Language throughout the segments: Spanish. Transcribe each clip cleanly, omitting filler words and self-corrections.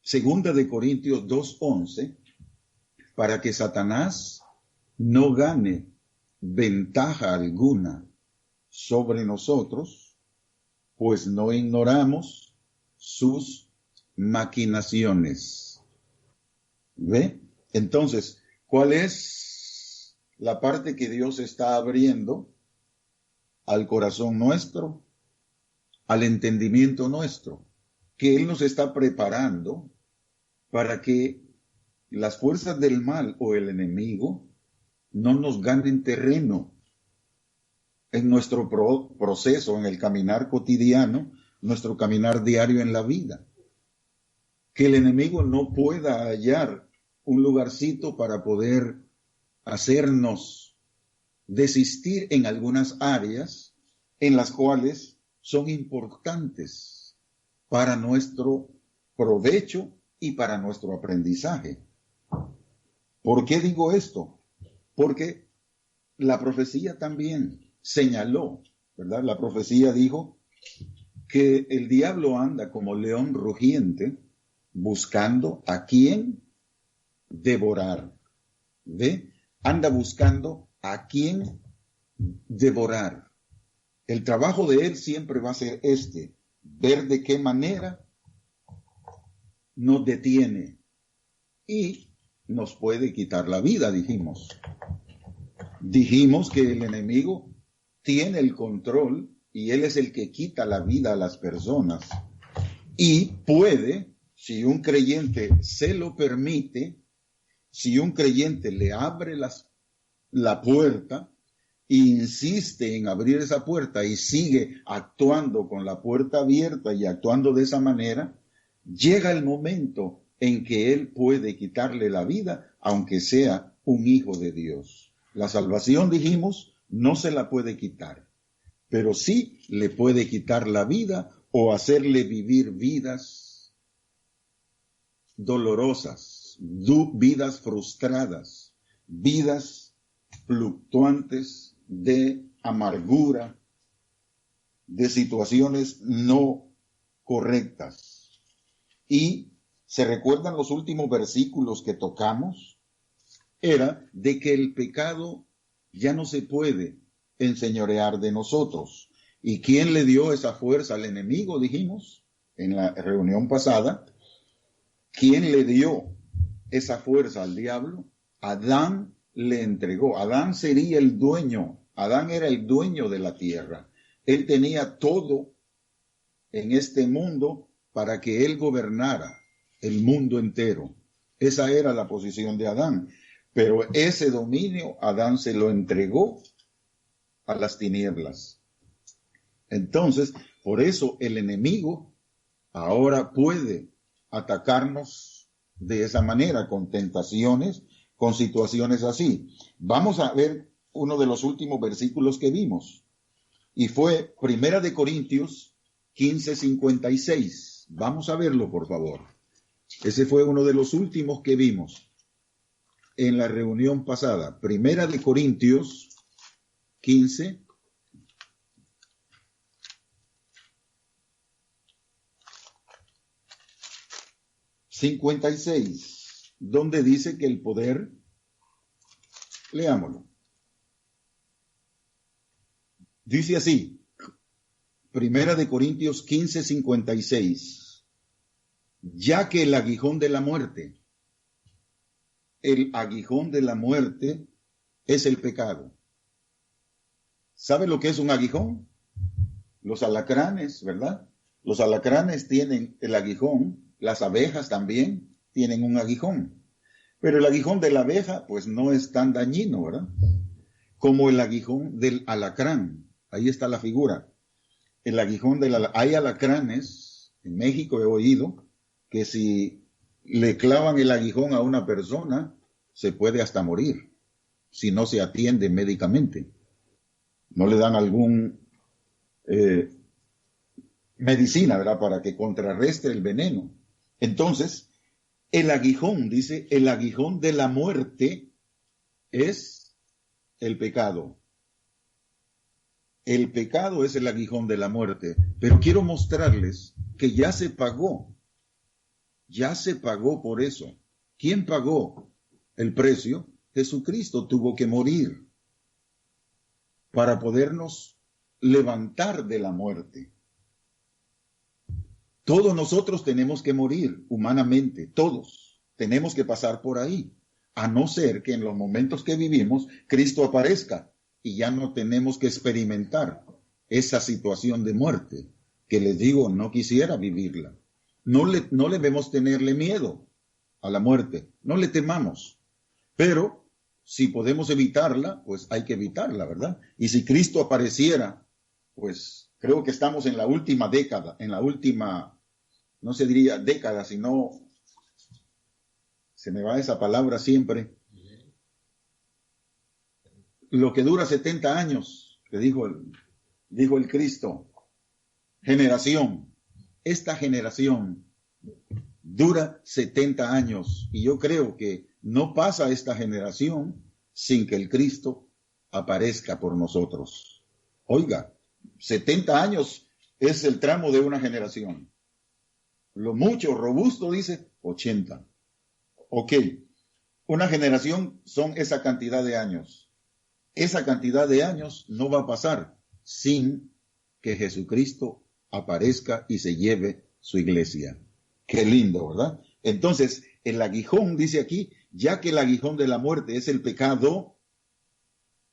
Segunda de Corintios 2:11, para que Satanás no gane ventaja alguna sobre nosotros, pues no ignoramos sus maquinaciones. ¿Ve? Entonces, ¿cuál es la parte que Dios está abriendo al corazón nuestro, al entendimiento nuestro? Que Él nos está preparando para que las fuerzas del mal o el enemigo no nos ganen terreno en nuestro proceso, en el caminar cotidiano, nuestro caminar diario en la vida. Que el enemigo no pueda hallar un lugarcito para poder hacernos desistir en algunas áreas en las cuales son importantes para nuestro provecho y para nuestro aprendizaje. ¿Por qué digo esto? Porque la profecía también señaló, ¿verdad? La profecía dijo que el diablo anda como león rugiente buscando a quien devorar. ¿Ve? Anda buscando a quien devorar. El trabajo de él siempre va a ser ver de qué manera nos detiene y nos puede quitar la vida, dijimos. Dijimos que el enemigo tiene el control y él es el que quita la vida a las personas. Y puede, si un creyente se lo permite, si un creyente le abre la puerta e insiste en abrir esa puerta y sigue actuando con la puerta abierta y actuando de esa manera, llega el momento en que él puede quitarle la vida, aunque sea un hijo de Dios. La salvación, dijimos, no se la puede quitar, pero sí le puede quitar la vida o hacerle vivir vidas dolorosas, vidas frustradas, vidas fluctuantes de amargura, de situaciones no correctas. Y se recuerdan los últimos versículos que tocamos, era de que el pecado ya no se puede enseñorear de nosotros. ¿Y quién le dio esa fuerza al enemigo? Dijimos en la reunión pasada. ¿Quién le dio esa fuerza al diablo? Adán le entregó. Adán sería el dueño. Adán era el dueño de la tierra. Él tenía todo en este mundo para que él gobernara el mundo entero. Esa era la posición de Adán. Pero ese dominio Adán se lo entregó a las tinieblas. Entonces, por eso el enemigo ahora puede atacarnos de esa manera, con tentaciones, con situaciones así. Vamos a ver uno de los últimos versículos que vimos. Y fue 1 de Corintios 15:56. Vamos a verlo, por favor. Ese fue uno de los últimos que vimos en la reunión pasada. 1 de Corintios 15. ...56... donde dice que el poder... Leámoslo. Dice así, 1 de Corintios 15:56... ya que el aguijón de la muerte es el pecado. ¿Sabe lo que es un aguijón? Los alacranes, ¿verdad? Los alacranes tienen el aguijón. Las abejas también tienen un aguijón. Pero el aguijón de la abeja, pues no es tan dañino, ¿verdad? Como el aguijón del alacrán. Ahí está la figura. El aguijón del alacrán. Hay alacranes, en México he oído, que si le clavan el aguijón a una persona, se puede hasta morir, si no se atiende médicamente. No le dan algún medicina, ¿verdad?, para que contrarreste el veneno. Entonces, el aguijón, dice, el aguijón de la muerte es el pecado. El pecado es el aguijón de la muerte. Pero quiero mostrarles que ya se pagó Ya se pagó por eso. ¿Quién pagó el precio? Jesucristo tuvo que morir para podernos levantar de la muerte. Todos nosotros tenemos que morir humanamente, todos tenemos que pasar por ahí, a no ser que en los momentos que vivimos Cristo aparezca y ya no tenemos que experimentar esa situación de muerte, que les digo, no quisiera vivirla. No debemos tenerle miedo a la muerte, no le temamos, pero si podemos evitarla, pues hay que evitarla, ¿verdad? Y si Cristo apareciera, pues creo que estamos en la última década, en la última, no se diría década, sino, se me va esa palabra siempre, lo que dura 70 años, que dijo el Cristo, generación. Esta generación dura 70 años y yo creo que no pasa esta generación sin que el Cristo aparezca por nosotros. Oiga, 70 años es el tramo de una generación. Lo mucho, robusto, dice 80. Ok, una generación son esa cantidad de años. Esa cantidad de años no va a pasar sin que Jesucristo aparezca y se lleve su iglesia. Qué lindo, ¿verdad? Entonces, el aguijón dice aquí, ya que el aguijón de la muerte es el pecado,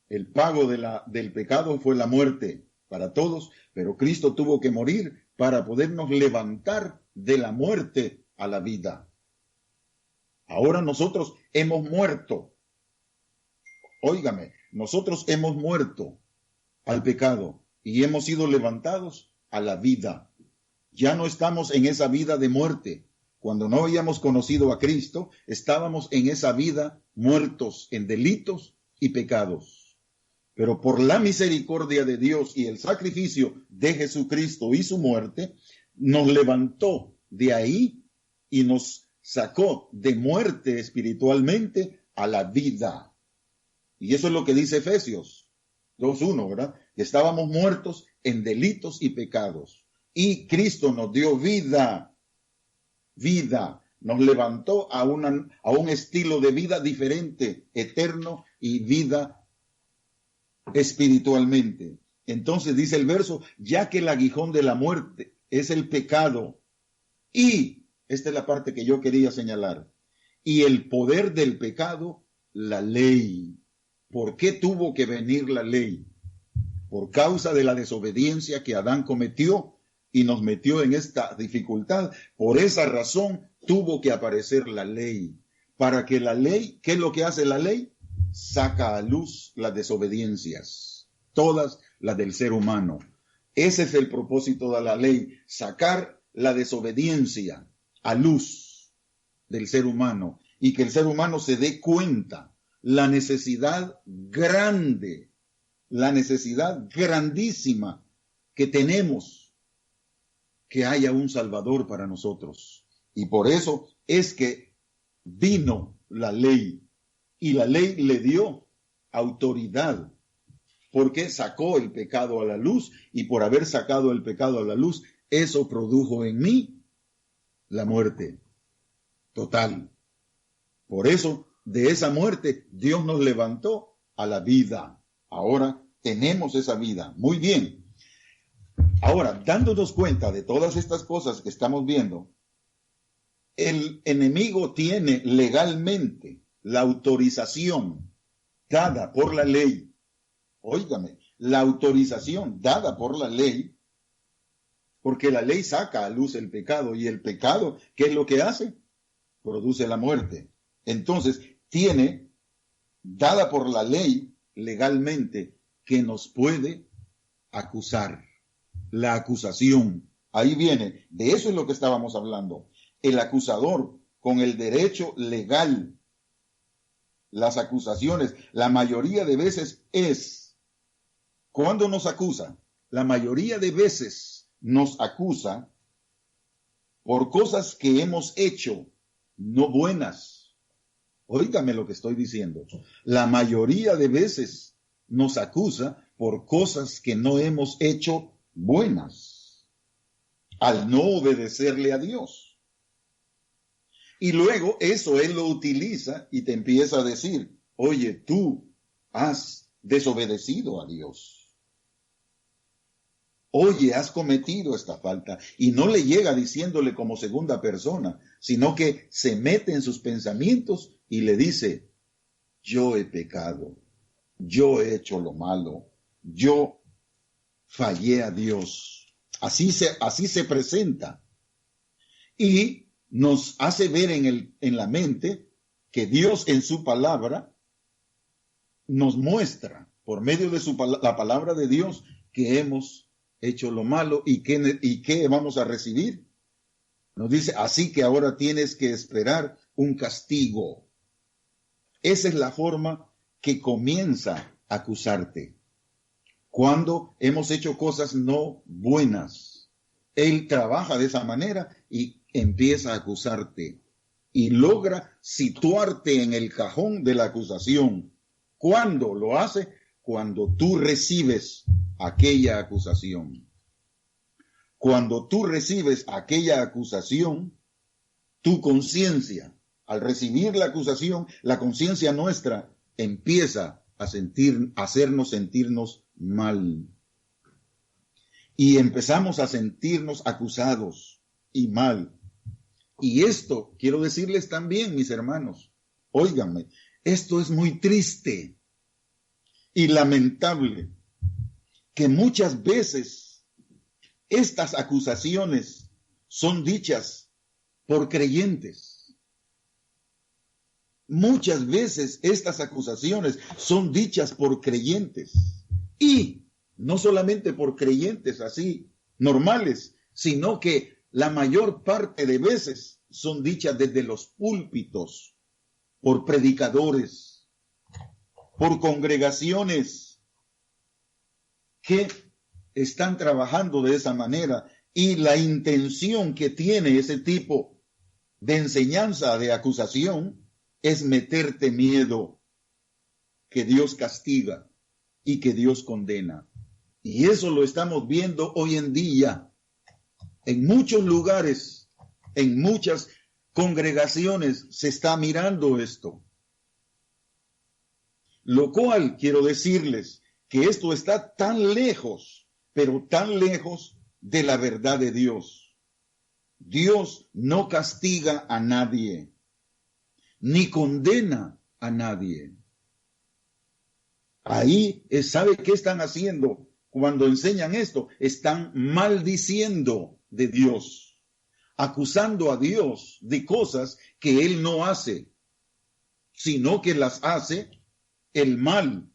el pago del pecado fue la muerte para todos, pero Cristo tuvo que morir para podernos levantar de la muerte a la vida. Ahora nosotros hemos muerto. Óigame, nosotros hemos muerto al pecado y hemos sido levantados a la vida. Ya no estamos en esa vida de muerte. Cuando no habíamos conocido a Cristo, estábamos en esa vida muertos en delitos y pecados. Pero por la misericordia de Dios y el sacrificio de Jesucristo y su muerte, nos levantó de ahí y nos sacó de muerte espiritualmente a la vida. Y eso es lo que dice Efesios 2:1, ¿verdad? Que estábamos muertos en delitos y pecados. Y Cristo nos dio vida, nos levantó a un estilo de vida diferente, eterno y vida espiritualmente. Entonces dice el verso, ya que el aguijón de la muerte es el pecado, y esta es la parte que yo quería señalar, y el poder del pecado, la ley. ¿Por qué tuvo que venir la ley? Por causa de la desobediencia que Adán cometió y nos metió en esta dificultad. Por esa razón tuvo que aparecer la ley. Para que la ley, ¿qué es lo que hace la ley? Saca a luz las desobediencias, todas las del ser humano. Ese es el propósito de la ley, sacar la desobediencia a luz del ser humano y que el ser humano se dé cuenta la necesidad grande, la necesidad grandísima que tenemos que haya un Salvador para nosotros. Y por eso es que vino la ley y la ley le dio autoridad porque sacó el pecado a la luz y por haber sacado el pecado a la luz, eso produjo en mí la muerte total. Por eso, de esa muerte, Dios nos levantó a la vida. Ahora tenemos esa vida. Muy bien. Ahora, dándonos cuenta de todas estas cosas que estamos viendo, el enemigo tiene legalmente la autorización dada por la ley. Óigame, la autorización dada por la ley, porque la ley saca a luz el pecado y el pecado, ¿qué es lo que hace? Produce la muerte. Entonces, tiene, dada por la ley legalmente, que nos puede acusar. La acusación, ahí viene, de eso es lo que estábamos hablando. El acusador con el derecho legal, las acusaciones, la mayoría de veces es, ¿cuándo nos acusa? La mayoría de veces nos acusa por cosas que hemos hecho, no buenas. Óigame lo que estoy diciendo. La mayoría de veces nos acusa por cosas que no hemos hecho buenas, al no obedecerle a Dios. Y luego eso él lo utiliza y te empieza a decir, oye, tú has desobedecido a Dios. Oye, has cometido esta falta. Y no le llega diciéndole como segunda persona, sino que se mete en sus pensamientos y le dice, yo he pecado, yo he hecho lo malo, yo fallé a Dios. Así se presenta. Y nos hace ver en la mente que Dios en su palabra nos muestra, por medio de la palabra de Dios, que hemos hecho lo malo y que vamos a recibir. Nos dice, así que ahora tienes que esperar un castigo. Esa es la forma que comienza a acusarte. Cuando hemos hecho cosas no buenas, Él trabaja de esa manera y empieza a acusarte y logra situarte en el cajón de la acusación. ¿Cuándo lo hace? Cuando tú recibes aquella acusación. Cuando tú recibes aquella acusación, tu conciencia, al recibir la acusación, la conciencia nuestra empieza a hacernos sentirnos mal. Y empezamos a sentirnos acusados y mal. Y esto, quiero decirles también, mis hermanos, óiganme, esto es muy triste y lamentable, que muchas veces estas acusaciones son dichas por creyentes. Muchas veces estas acusaciones son dichas por creyentes. Y no solamente por creyentes así, normales, sino que la mayor parte de veces son dichas desde los púlpitos, por predicadores, por congregaciones que están trabajando de esa manera, y la intención que tiene ese tipo de enseñanza, de acusación, es meterte miedo, que Dios castiga y que Dios condena. Y eso lo estamos viendo hoy en día en muchos lugares, en muchas congregaciones se está mirando esto. Lo cual quiero decirles que esto está tan lejos, pero tan lejos de la verdad de Dios. Dios no castiga a nadie, ni condena a nadie. Ahí, ¿sabe qué están haciendo cuando enseñan esto? Están maldiciendo de Dios, acusando a Dios de cosas que Él no hace, sino que las hace el mal.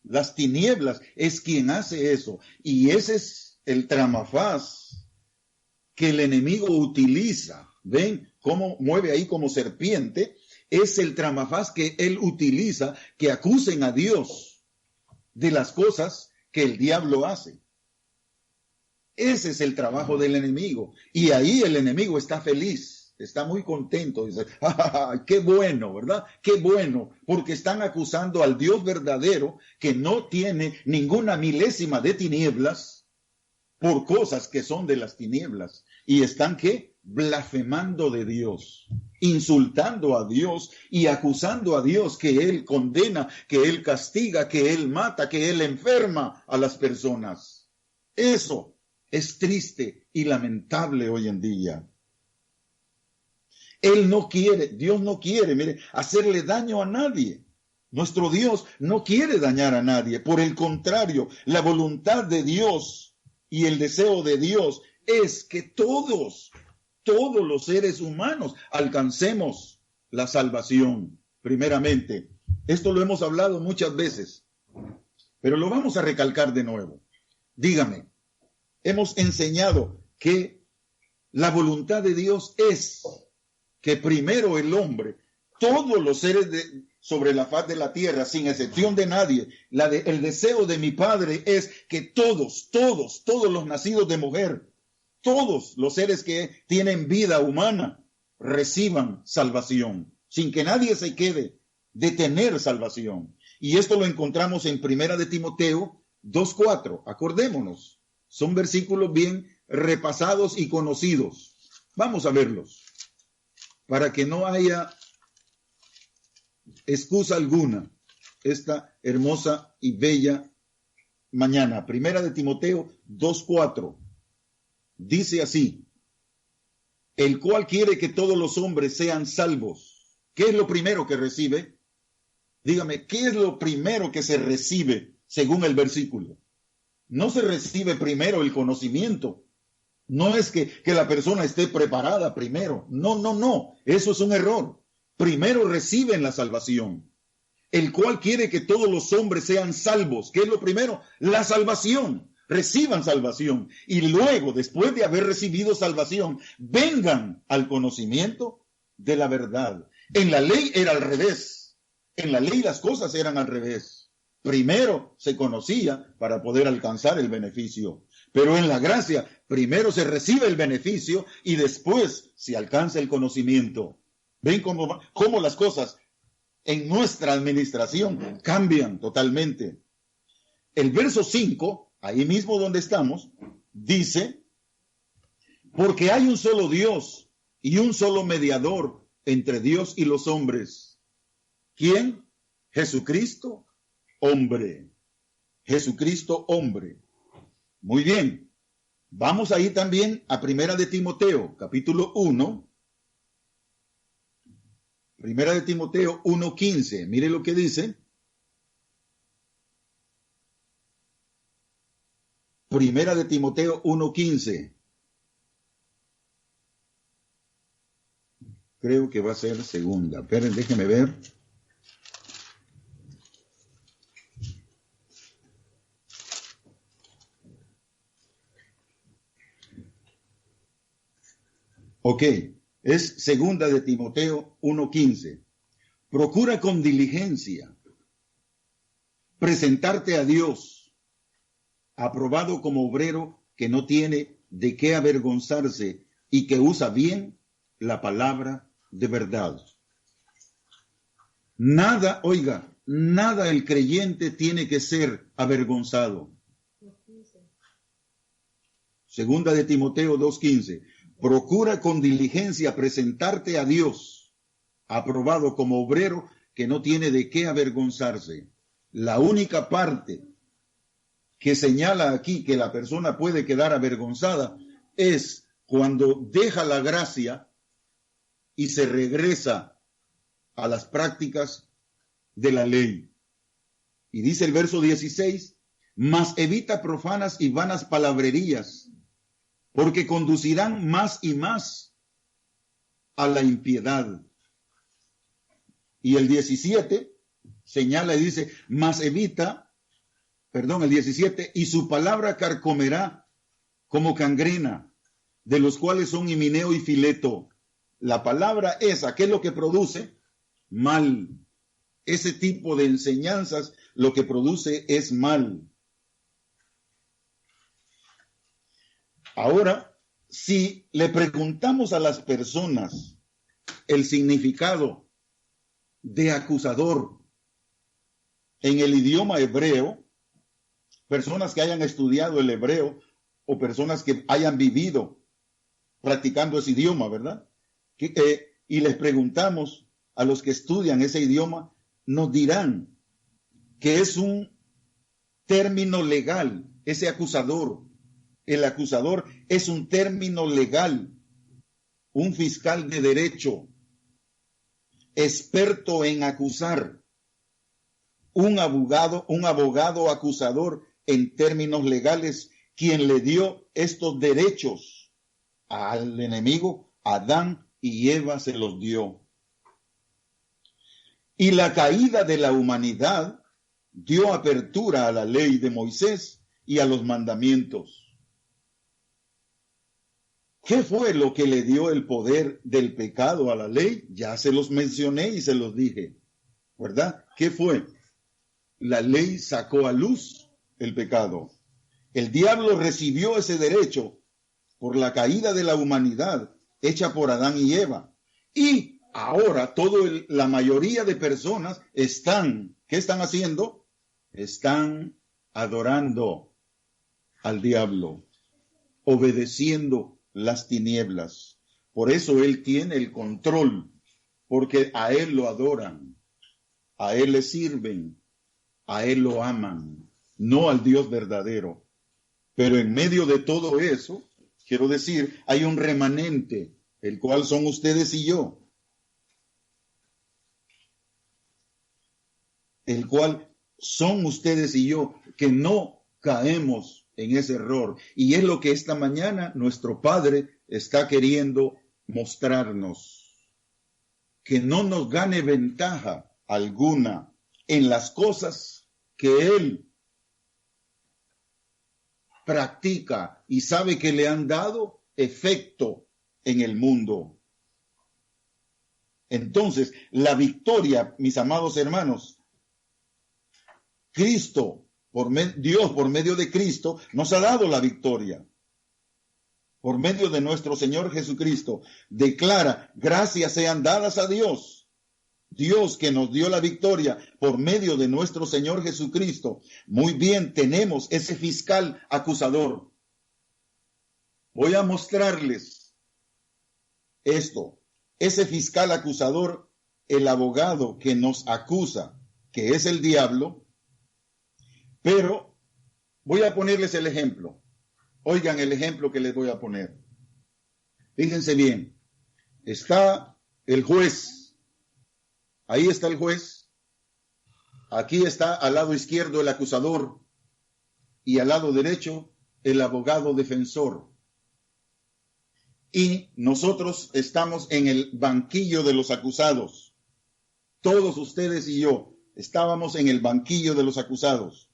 Las tinieblas es quien hace eso. Y ese es el tramafaz que el enemigo utiliza. ¿Ven cómo mueve ahí como serpiente? Es el tramafaz que él utiliza, que acusen a Dios de las cosas que el diablo hace. Ese es el trabajo del enemigo. Y ahí el enemigo está feliz, está muy contento. Dice, ¡ah, qué bueno!, ¿verdad? ¡Qué bueno! Porque están acusando al Dios verdadero, que no tiene ninguna milésima de tinieblas, por cosas que son de las tinieblas. Y están, ¿qué? Blasfemando de Dios, insultando a Dios y acusando a Dios, que Él condena, que Él castiga, que Él mata, que Él enferma a las personas. Eso es triste y lamentable hoy en día. Él no quiere, Dios no quiere, mire, hacerle daño a nadie. Nuestro Dios no quiere dañar a nadie. Por el contrario, la voluntad de Dios y el deseo de Dios es que todos los seres humanos alcancemos la salvación, primeramente. Esto lo hemos hablado muchas veces, pero lo vamos a recalcar de nuevo. Dígame, hemos enseñado que la voluntad de Dios es que primero el hombre, todos los seres sobre la faz de la tierra, sin excepción de nadie, el deseo de mi Padre es que todos los nacidos de mujer, todos los seres que tienen vida humana reciban salvación, sin que nadie se quede de tener salvación. Y esto lo encontramos en 1 de Timoteo 2:4. Acordémonos, son versículos bien repasados y conocidos. Vamos a verlos. para que no haya excusa alguna esta hermosa y bella mañana. Primera de Timoteo 2:4 dice así: el cual quiere que todos los hombres sean salvos. ¿Qué es lo primero que recibe? Dígame, ¿qué es lo primero que se recibe según el versículo? No se recibe primero el conocimiento. No es que la persona esté preparada primero. No. Eso es un error. Primero reciben la salvación. El cual quiere que todos los hombres sean salvos. ¿Qué es lo primero? La salvación. Reciban salvación. Y luego, después de haber recibido salvación, vengan al conocimiento de la verdad. En la ley era al revés. En la ley las cosas eran al revés. Primero se conocía para poder alcanzar el beneficio. Pero en la gracia, primero se recibe el beneficio y después se alcanza el conocimiento. ¿Ven cómo las cosas en nuestra administración cambian totalmente? El verso 5, ahí mismo donde estamos, dice: porque hay un solo Dios y un solo mediador entre Dios y los hombres. ¿Quién? Jesucristo, hombre. Jesucristo, hombre. Muy bien. Vamos ahí también a Primera de Timoteo, capítulo 1. Primera de Timoteo 1:15. Mire lo que dice. Primera de Timoteo 1:15. Creo que va a ser segunda. Esperen, déjenme ver. Ok, es segunda de Timoteo 1:15. Procura con diligencia presentarte a Dios, aprobado como obrero que no tiene de qué avergonzarse y que usa bien la palabra de verdad. Nada, oiga, nada el creyente tiene que ser avergonzado. Segunda de Timoteo 2:15. Procura con diligencia presentarte a Dios, aprobado como obrero que no tiene de qué avergonzarse. La única parte que señala aquí que la persona puede quedar avergonzada es cuando deja la gracia y se regresa a las prácticas de la ley. Y dice el verso 16: mas evita profanas y vanas palabrerías, porque conducirán más y más a la impiedad. Y el 17 señala y dice: mas evita, el 17, y su palabra carcomerá como gangrena, de los cuales son Himeneo y Fileto. La palabra esa, ¿qué es lo que produce? Mal. Ese tipo de enseñanzas lo que produce es mal. Ahora, si le preguntamos a las personas el significado de acusador en el idioma hebreo, personas que hayan estudiado el hebreo o personas que hayan vivido practicando ese idioma, ¿verdad? Y les preguntamos a los que estudian ese idioma, nos dirán que es un término legal, ese acusador. El acusador es un término legal, un fiscal de derecho, experto en acusar, un abogado acusador en términos legales, quien le dio estos derechos al enemigo. Adán y Eva se los dio. Y la caída de la humanidad dio apertura a la ley de Moisés y a los mandamientos. ¿Qué fue lo que le dio el poder del pecado a la ley? Ya se los mencioné y se los dije, ¿verdad? ¿Qué fue? La ley sacó a luz el pecado. El diablo recibió ese derecho por la caída de la humanidad hecha por Adán y Eva. Y ahora la mayoría de personas ¿qué están haciendo? Están adorando al diablo, obedeciendo las tinieblas. Por eso Él tiene el control, porque a Él lo adoran, a Él le sirven, a Él lo aman, no al Dios verdadero. Pero en medio de todo eso, quiero decir, hay un remanente, el cual son ustedes y yo, el cual son ustedes y yo, que no caemos en ese error. Y es lo que esta mañana nuestro Padre está queriendo mostrarnos. Que no nos gane ventaja alguna en las cosas que Él practica y sabe que le han dado efecto en el mundo. Entonces, la victoria, mis amados hermanos, Dios por medio de Cristo nos ha dado la victoria. Por medio de nuestro Señor Jesucristo, declara, gracias sean dadas a Dios. Dios que nos dio la victoria por medio de nuestro Señor Jesucristo. Muy bien, tenemos ese fiscal acusador. Voy a mostrarles esto. Ese fiscal acusador, el abogado que nos acusa, que es el diablo. Pero voy a ponerles el ejemplo. Oigan el ejemplo que les voy a poner. Fíjense bien. Está el juez. Ahí está el juez. Aquí está al lado izquierdo el acusador. Y al lado derecho el abogado defensor. Y nosotros estamos en el banquillo de los acusados. Todos ustedes y yo estábamos en el banquillo de los acusados.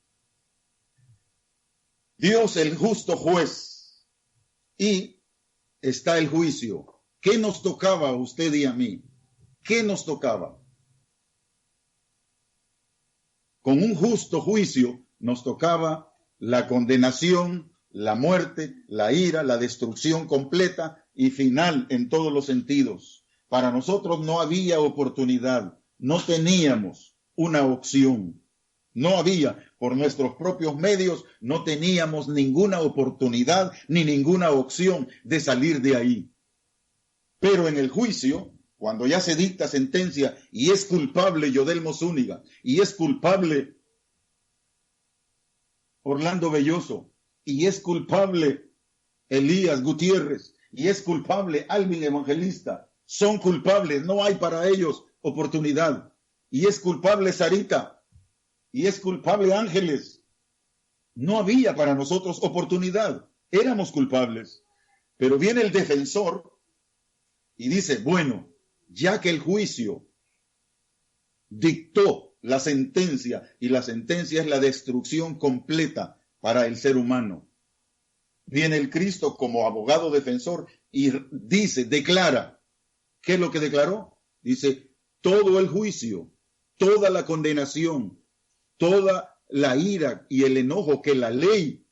Dios el justo juez, y está el juicio. ¿Qué nos tocaba a usted y a mí? ¿Qué nos tocaba? Con un justo juicio nos tocaba la condenación, la muerte, la ira, la destrucción completa y final en todos los sentidos. Para nosotros no había oportunidad, no teníamos una opción. No había, por nuestros propios medios, no teníamos ninguna oportunidad ni ninguna opción de salir de ahí. Pero en el juicio, cuando ya se dicta sentencia y es culpable Yodelmo Zúñiga y es culpable Orlando Belloso y es culpable Elías Gutiérrez y es culpable Alvin Evangelista, son culpables, no hay para ellos oportunidad. Y es culpable Sarita. Y es culpable Ángeles. No había para nosotros oportunidad. Éramos culpables. Pero viene el defensor y dice, bueno, ya que el juicio dictó la sentencia, y la sentencia es la destrucción completa para el ser humano, viene el Cristo como abogado defensor y dice, declara, ¿qué es lo que declaró? Dice, todo el juicio, toda la condenación, toda la ira y el enojo que la ley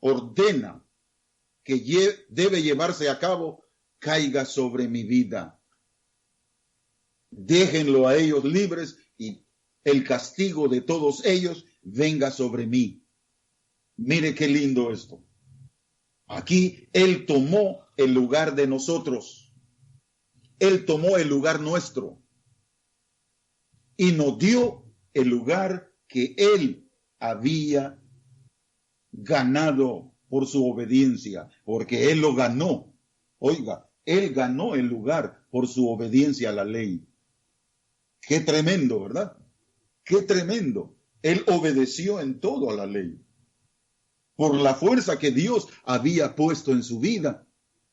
ordena que debe llevarse a cabo, caiga sobre mi vida. Déjenlo a ellos libres y el castigo de todos ellos venga sobre mí. Mire qué lindo esto. Aquí Él tomó el lugar de nosotros. Él tomó el lugar nuestro y nos dio el lugar que Él había ganado por su obediencia, porque Él lo ganó. Oiga, Él ganó el lugar por su obediencia a la ley. Qué tremendo, ¿verdad? Qué tremendo. Él obedeció en todo a la ley. Por la fuerza que Dios había puesto en su vida,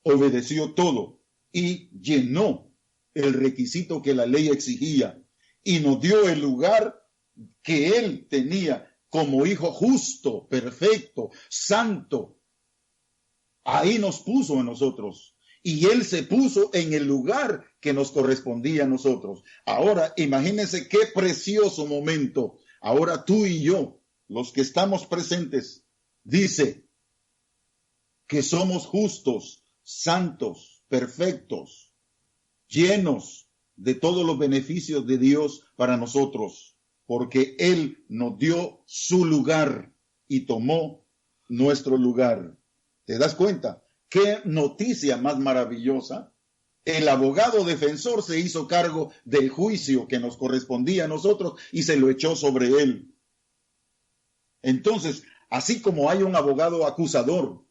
obedeció todo y llenó el requisito que la ley exigía y nos dio el lugar que Él tenía como hijo justo, perfecto, santo. Ahí nos puso a nosotros y Él se puso en el lugar que nos correspondía a nosotros. Ahora, imagínense qué precioso momento. Ahora tú y yo, los que estamos presentes, dice que somos justos, santos, perfectos, llenos de todos los beneficios de Dios para nosotros, porque Él nos dio su lugar y tomó nuestro lugar. ¿Te das cuenta? ¿Qué noticia más maravillosa? el abogado defensor se hizo cargo del juicio que nos correspondía a nosotros y se lo echó sobre él. Entonces, así como hay un abogado acusador,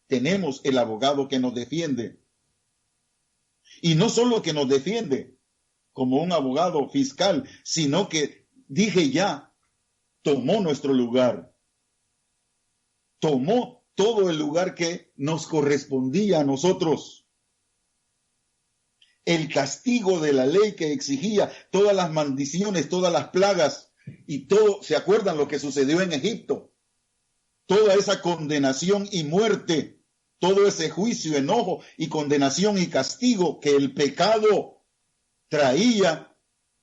tenemos el abogado que nos defiende. Y no solo que nos defiende como un abogado fiscal, sino que, dije ya, tomó nuestro lugar. Tomó todo el lugar que nos correspondía a nosotros. El castigo de la ley que exigía todas las maldiciones, todas las plagas y todo, ¿se acuerdan lo que sucedió en Egipto? Toda esa condenación y muerte, todo ese juicio, enojo y condenación y castigo que el pecado traía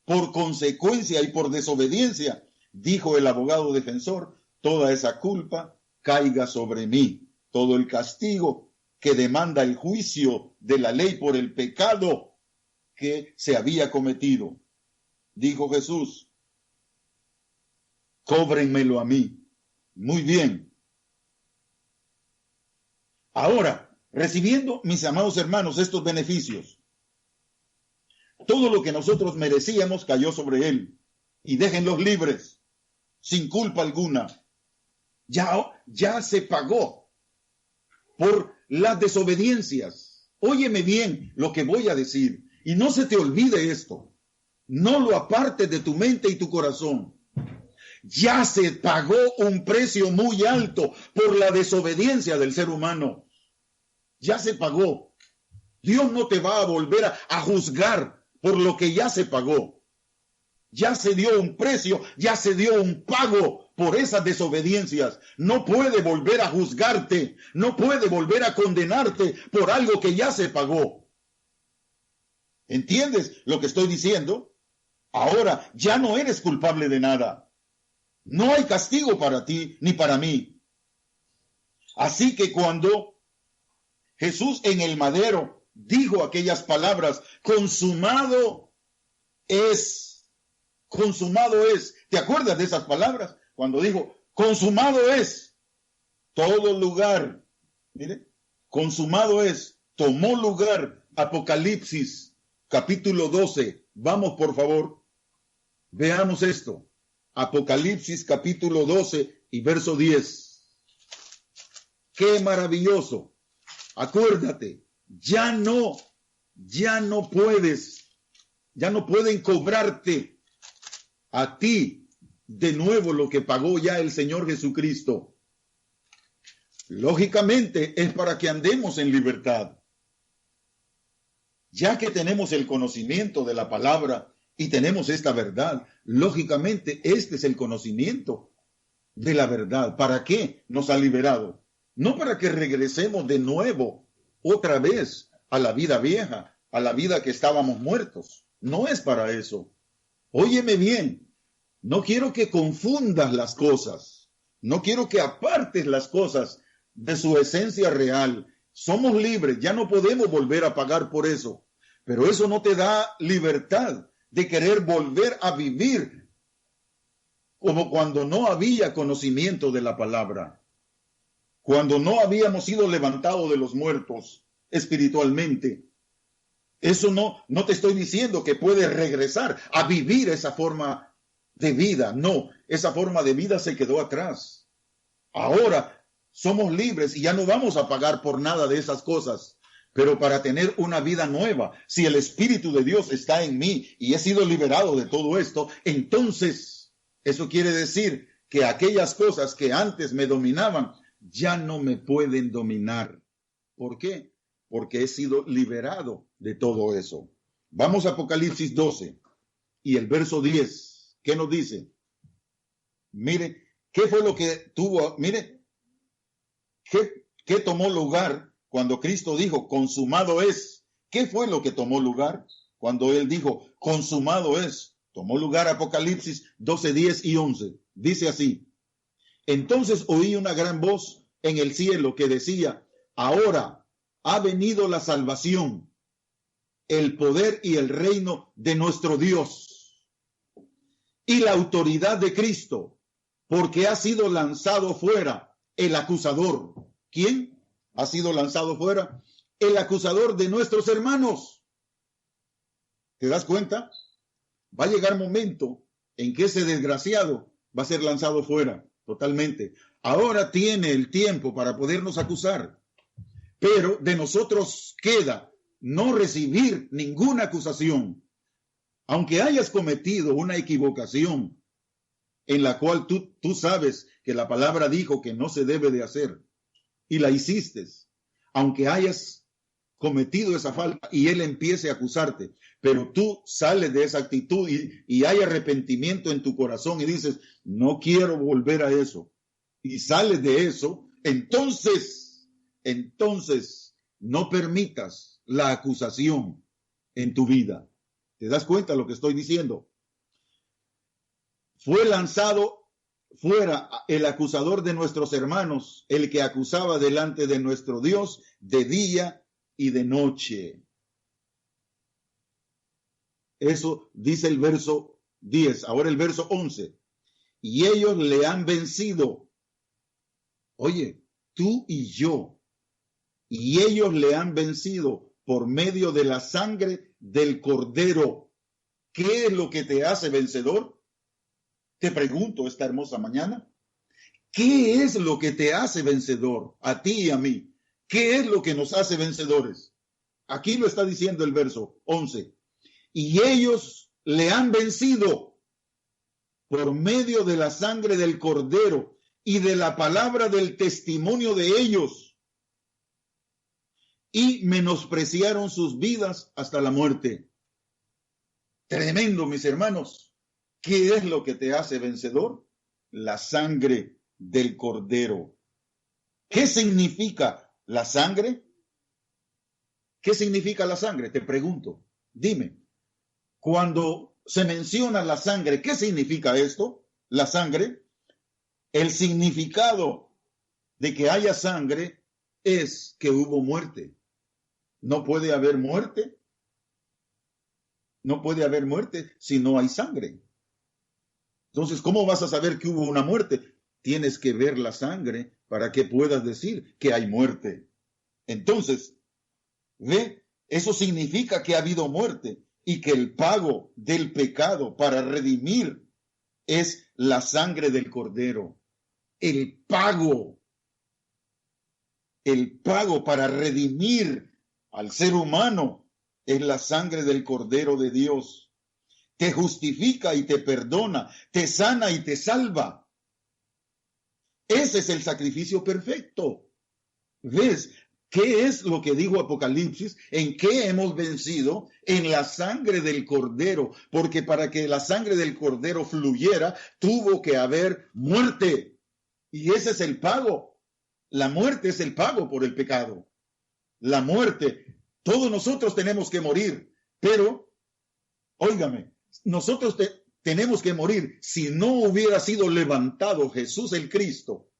por consecuencia y por desobediencia, dijo el abogado defensor, toda esa culpa caiga sobre mí, todo el castigo que demanda el juicio de la ley por el pecado que se había cometido. Dijo Jesús, cóbrenmelo a mí. Muy bien. Ahora, recibiendo, mis amados hermanos, estos beneficios, todo lo que nosotros merecíamos cayó sobre él, y déjenlos libres, sin culpa alguna. Ya se pagó por las desobediencias. Óyeme bien lo que voy a decir, y no se te olvide esto. No lo apartes de tu mente y tu corazón. Ya se pagó un precio muy alto por la desobediencia del ser humano. Ya se pagó. Dios no te va a volver a juzgar por lo que ya se pagó. Ya se dio un precio, ya se dio un pago por esas desobediencias. No puede volver a juzgarte, no puede volver a condenarte por algo que ya se pagó. ¿Entiendes lo que estoy diciendo? Ahora ya no eres culpable de nada. No hay castigo para ti ni para mí. Así que cuando Jesús en el madero dijo aquellas palabras, consumado es, consumado es. ¿Te acuerdas de esas palabras? Cuando dijo, consumado es, todo lugar, mire, consumado es, tomó lugar, Apocalipsis, capítulo 12. Vamos, por favor, veamos esto. Apocalipsis, capítulo 12 y verso 10. ¡Qué maravilloso! Acuérdate, ya no pueden cobrarte a ti de nuevo lo que pagó ya el Señor Jesucristo. Lógicamente es para que andemos en libertad. Ya que tenemos el conocimiento de la palabra y tenemos esta verdad, lógicamente este es el conocimiento de la verdad. ¿Para qué nos ha liberado? No para que regresemos de nuevo, otra vez, a la vida vieja, a la vida que estábamos muertos. No es para eso. Óyeme bien, no quiero que confundas las cosas. No quiero que apartes las cosas de su esencia real. Somos libres, ya no podemos volver a pagar por eso. Pero eso no te da libertad de querer volver a vivir como cuando no había conocimiento de la palabra. Cuando no habíamos sido levantados de los muertos espiritualmente. Eso no te estoy diciendo que puedes regresar a vivir esa forma de vida. No, esa forma de vida se quedó atrás. Ahora somos libres y ya no vamos a pagar por nada de esas cosas. Pero para tener una vida nueva, si el Espíritu de Dios está en mí y he sido liberado de todo esto, entonces eso quiere decir que aquellas cosas que antes me dominaban ya no me pueden dominar. ¿Por qué? Porque he sido liberado de todo eso. Vamos a Apocalipsis 12 y el verso 10. ¿Qué nos dice? Mire, ¿qué fue lo que tuvo? Mire, ¿qué tomó lugar cuando Cristo dijo, consumado es? ¿Qué fue lo que tomó lugar cuando Él dijo, consumado es? Tomó lugar Apocalipsis 12, 10 y 11. Dice así. Entonces oí una gran voz en el cielo que decía, ahora ha venido la salvación, el poder y el reino de nuestro Dios y la autoridad de Cristo, porque ha sido lanzado fuera el acusador. ¿Quién ha sido lanzado fuera? el acusador de nuestros hermanos. ¿Te das cuenta? Va a llegar momento en que ese desgraciado va a ser lanzado fuera totalmente. Ahora tiene el tiempo para podernos acusar, pero de nosotros queda no recibir ninguna acusación. Aunque hayas cometido una equivocación en la cual tú sabes que la palabra dijo que no se debe de hacer y la hiciste, aunque hayas cometido esa falta y él empiece a acusarte, pero tú sales de esa actitud y hay arrepentimiento en tu corazón y dices, no quiero volver a eso, y sales de eso, entonces no permitas la acusación en tu vida. ¿Te das cuenta de lo que estoy diciendo? Fue lanzado fuera el acusador de nuestros hermanos, el que acusaba delante de nuestro Dios de día y de noche. Eso dice el verso 10. Ahora el verso 11. Y ellos le han vencido. Oye, tú y yo. Y ellos le han vencido por medio de la sangre del Cordero. ¿Qué es lo que te hace vencedor? Te pregunto esta hermosa mañana. ¿Qué es lo que te hace vencedor a ti y a mí? ¿Qué es lo que nos hace vencedores? Aquí lo está diciendo el verso 11. Y ellos le han vencido por medio de la sangre del Cordero y de la palabra del testimonio de ellos. Y menospreciaron sus vidas hasta la muerte. Tremendo, mis hermanos. ¿Qué es lo que te hace vencedor? La sangre del Cordero. ¿Qué significa la sangre? ¿Qué significa la sangre? Te pregunto. Dime. Cuando se menciona la sangre, ¿qué significa esto? La sangre. El significado de que haya sangre es que hubo muerte. No puede haber muerte. No puede haber muerte si no hay sangre. Entonces, ¿cómo vas a saber que hubo una muerte? Tienes que ver la sangre para que puedas decir que hay muerte. Entonces, ¿ve? Eso significa que ha habido muerte y que el pago del pecado para redimir es la sangre del Cordero. El pago para redimir al ser humano es la sangre del Cordero de Dios. Te justifica y te perdona, te sana y te salva. Ese es el sacrificio perfecto. ¿Ves? ¿Qué es lo que dijo Apocalipsis? ¿En qué hemos vencido? En la sangre del Cordero, porque para que la sangre del Cordero fluyera, tuvo que haber muerte. Y ese es el pago. La muerte es el pago por el pecado. La muerte. Todos nosotros tenemos que morir, pero, óigame, nosotros tenemos que morir. Si no hubiera sido levantado Jesús el Cristo,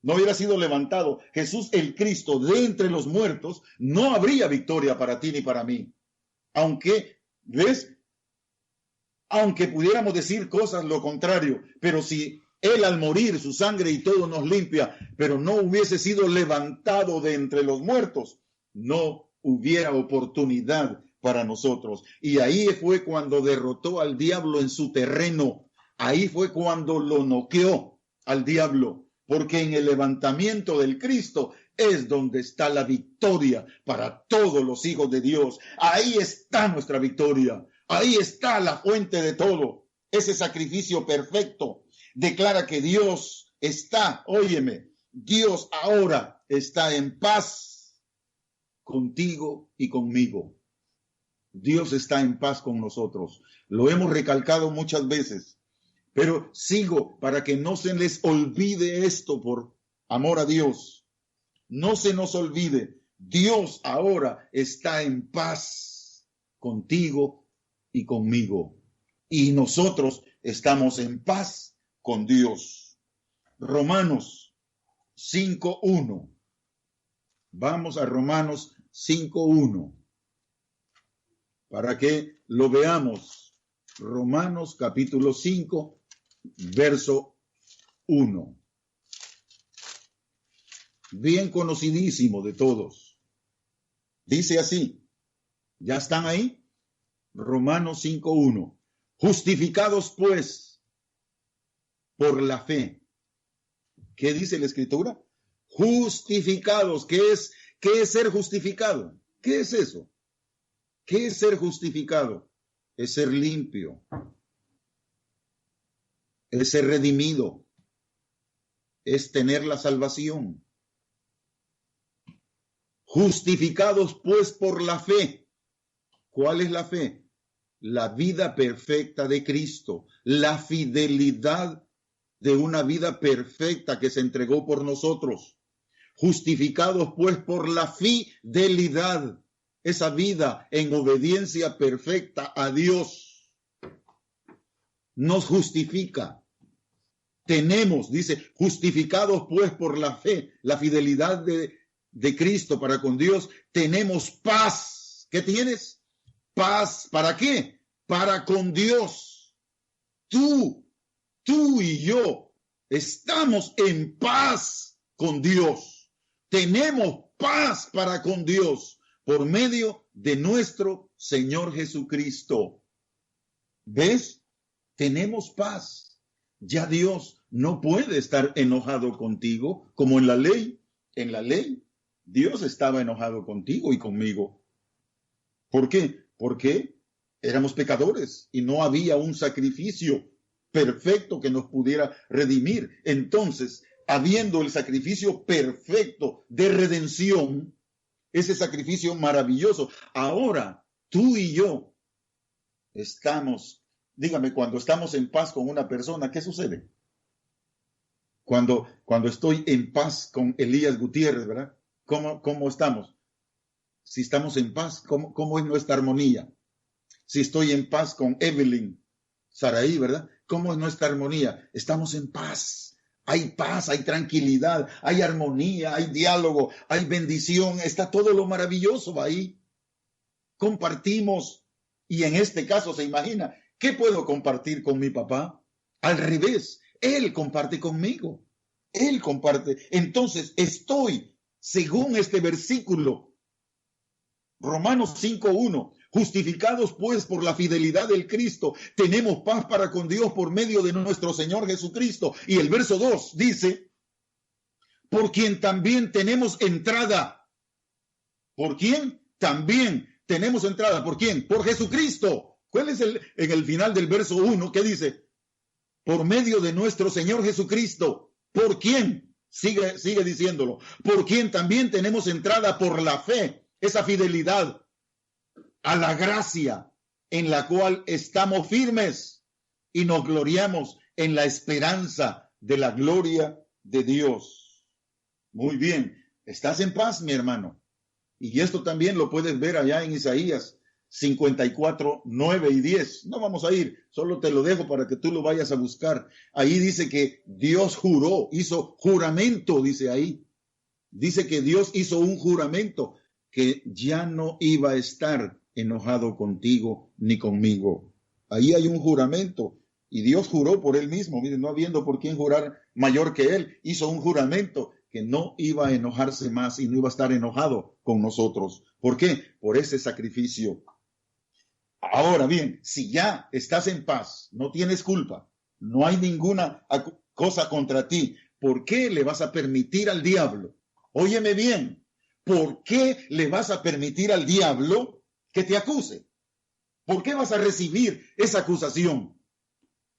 no hubiera sido levantado Jesús el Cristo de entre los muertos, no habría victoria para ti ni para mí. Aunque, ¿ves? Aunque pudiéramos decir cosas lo contrario, pero si Él al morir, su sangre y todo nos limpia, pero no hubiese sido levantado de entre los muertos, no hubiera oportunidad para nosotros. Y ahí fue cuando derrotó al diablo en su terreno. Ahí fue cuando lo noqueó al diablo, porque en el levantamiento del Cristo es donde está la victoria para todos los hijos de Dios. Ahí está nuestra victoria. Ahí está la fuente de todo. Ese sacrificio perfecto declara que Dios está, óyeme, Dios ahora está en paz contigo y conmigo. Dios está en paz con nosotros. Lo hemos recalcado muchas veces, pero sigo para que no se les olvide esto por amor a Dios. No se nos olvide, Dios ahora está en paz contigo y conmigo. Y nosotros estamos en paz con Dios. Romanos 5:1. Vamos a Romanos 5:1. Para que lo veamos. Romanos capítulo 5, verso 1. Bien conocidísimo de todos. Dice así, ¿ya están ahí? Romanos 5:1. Justificados pues por la fe. ¿Qué dice la Escritura? Justificados. ¿Qué es ser justificado? ¿Qué es eso? ¿Qué es ser justificado? Es ser limpio. Es ser redimido. Es tener la salvación. Justificados pues por la fe. ¿Cuál es la fe? La vida perfecta de Cristo, la fidelidad de una vida perfecta que se entregó por nosotros. Justificados pues por la fidelidad, esa vida en obediencia perfecta a Dios, nos justifica. Tenemos, dice, justificados pues por la fe, la fidelidad de Cristo para con Dios, tenemos paz. ¿Qué tienes? Paz. ¿Para qué? Para con Dios. Tú y yo estamos en paz con Dios. Tenemos paz para con Dios por medio de nuestro Señor Jesucristo. ¿Ves? Tenemos paz. Ya Dios no puede estar enojado contigo como en la ley. En la ley, Dios estaba enojado contigo y conmigo. ¿Por qué? Porque éramos pecadores y no había un sacrificio perfecto que nos pudiera redimir. Entonces, habiendo el sacrificio perfecto de redención, ese sacrificio maravilloso, ahora tú y yo estamos, dígame, cuando estamos en paz con una persona, ¿qué sucede? Cuando estoy en paz con Elías Gutiérrez, ¿verdad? ¿Cómo estamos? Si estamos en paz, ¿cómo es nuestra armonía? Si estoy en paz con Evelyn Saraí, ¿verdad? ¿Cómo es nuestra armonía? Estamos en paz, hay tranquilidad, hay armonía, hay diálogo, hay bendición, está todo lo maravilloso ahí. Compartimos, y en este caso se imagina, ¿qué puedo compartir con mi papá? Al revés, él comparte conmigo, él comparte. Entonces estoy, según este versículo, Romanos 5:1, justificados pues por la fidelidad del Cristo, tenemos paz para con Dios por medio de nuestro Señor Jesucristo. Y el verso 2 dice, por quien también tenemos entrada. ¿Por quién? También tenemos entrada. ¿Por quién? Por Jesucristo. ¿Cuál es en el final del verso 1? ¿Qué dice? Por medio de nuestro Señor Jesucristo. ¿Por quién? Sigue diciéndolo. Por quien también tenemos entrada por la fe. Esa fidelidad a la gracia en la cual estamos firmes y nos gloriamos en la esperanza de la gloria de Dios. Muy bien, ¿estás en paz, mi hermano? Y esto también lo puedes ver allá en Isaías 54, 9 y 10. No vamos a ir, solo te lo dejo para que tú lo vayas a buscar. Ahí dice que Dios juró, hizo juramento, dice ahí. Dice que Dios hizo un juramento que ya no iba a estar enojado contigo ni conmigo. Ahí hay un juramento y Dios juró por él mismo, mire, no habiendo por quién jurar mayor que él, hizo un juramento que no iba a enojarse más y no iba a estar enojado con nosotros. ¿Por qué? Por ese sacrificio. Ahora bien, si ya estás en paz, no tienes culpa, no hay ninguna cosa contra ti, ¿por qué le vas a permitir al diablo? Óyeme bien. ¿Por qué le vas a permitir al diablo que te acuse? ¿Por qué vas a recibir esa acusación?